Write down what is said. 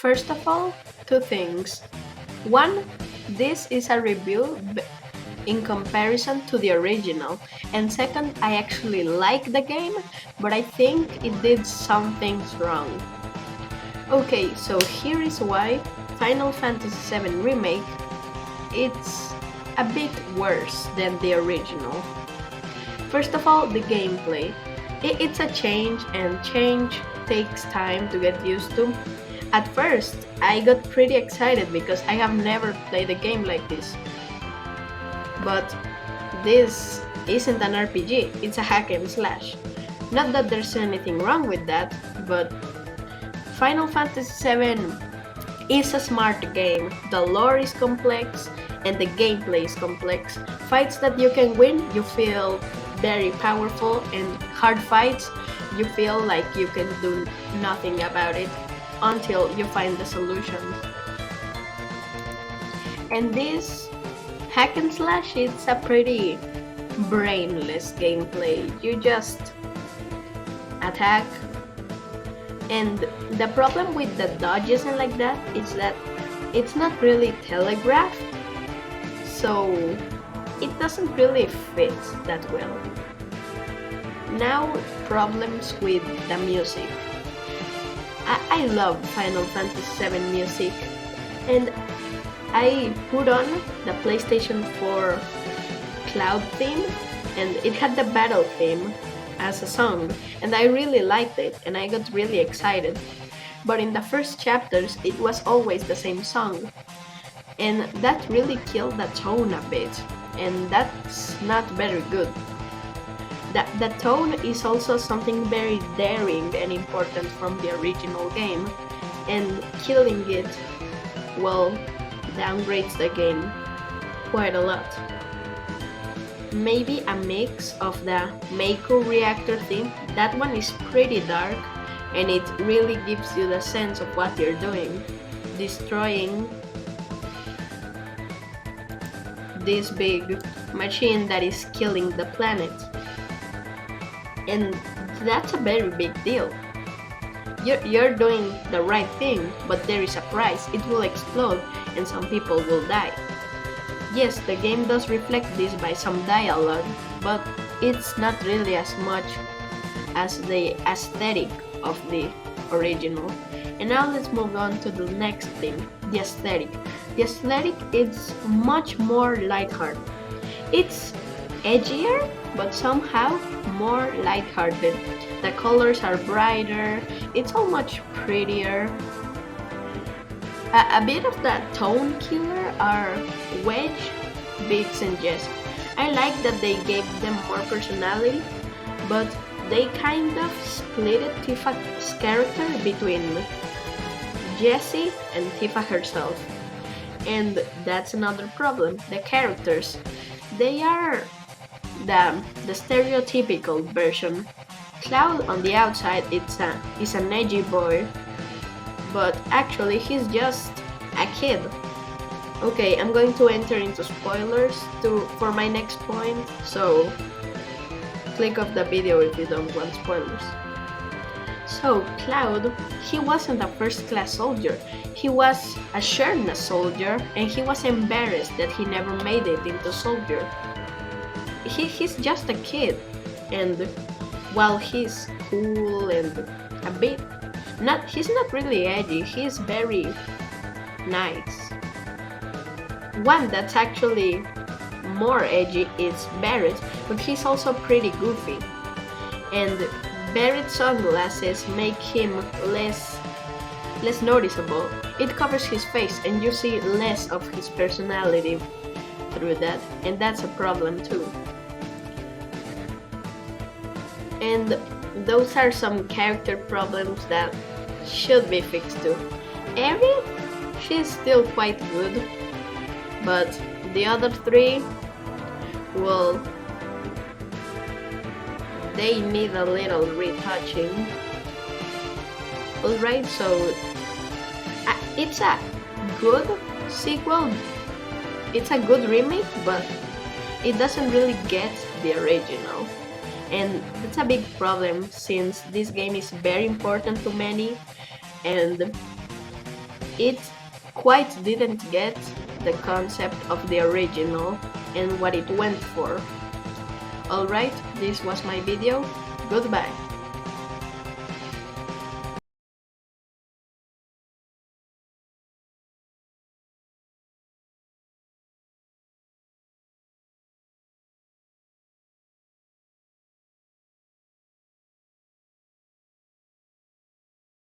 First of all, two things. One, this is a review in comparison to the original. And second, I actually like the game, but I think it did some things wrong. Okay, so here is why Final Fantasy VII Remake it's a bit worse than the original. First of all, the gameplay. It's a change, and change takes time to get used to. At first, I got pretty excited because I have never played a game like this. But this isn't an RPG, it's a hack and slash. Not that there's anything wrong with that, but Final Fantasy VII is a smart game. The lore is complex and the gameplay is complex. Fights that you can win, you feel very powerful, and hard fights, you feel like you can do nothing about it until you find the solution. And this hack and slash, it's a pretty brainless gameplay. You just attack, and the problem with the dodges and like that is that it's not really telegraphed, so it doesn't really fit that well. Now, problems with the music. I love Final Fantasy VII music, and I put on the PlayStation 4 Cloud theme, and it had the battle theme as a song, and I really liked it, and I got really excited. But in the first chapters, it was always the same song, and that really killed the tone a bit, and that's not very good. The tone is also something very daring and important from the original game, and killing it, well, downgrades the game quite a lot. Maybe a mix of the Mako reactor theme, that one is pretty dark, and it really gives you the sense of what you're doing, destroying this big machine that is killing the planet. And that's a very big deal. You're doing the right thing, but there is a price. It will explode and some people will die. Yes, the game does reflect this by some dialogue, but it's not really as much as the aesthetic of the original. And now let's move on to the next thing, the aesthetic. The aesthetic is much more lighthearted. It's edgier, but somehow more lighthearted. The colors are brighter, it's all much prettier. A bit of that tone killer are Wedge, Biggs, and Jess. I like that they gave them more personality, but they kind of split Tifa's character between Jessie and Tifa herself. And that's another problem. The characters, they are the stereotypical version. Cloud on the outside is an edgy boy, but actually he's just a kid. Okay, I'm going to enter into spoilers for my next point, so click off the video if you don't want spoilers. So Cloud, he wasn't a first-class soldier. He was a Sherna soldier, and he was embarrassed that he never made it into soldier. He's just a kid, and while he's cool and a bit he's not really edgy, he's very nice. One that's actually more edgy is Barrett, but he's also pretty goofy. And Barrett's sunglasses make him less noticeable. It covers his face and you see less of his personality through that, and that's a problem too. And those are some character problems that should be fixed too. Aerith, she's still quite good, but the other three, well, they need a little retouching. Alright, so it's a good sequel, it's a good remake, but it doesn't really get the original. And that's a big problem since this game is very important to many, and it quite didn't get the concept of the original and what it went for. Alright, this was my video. Goodbye.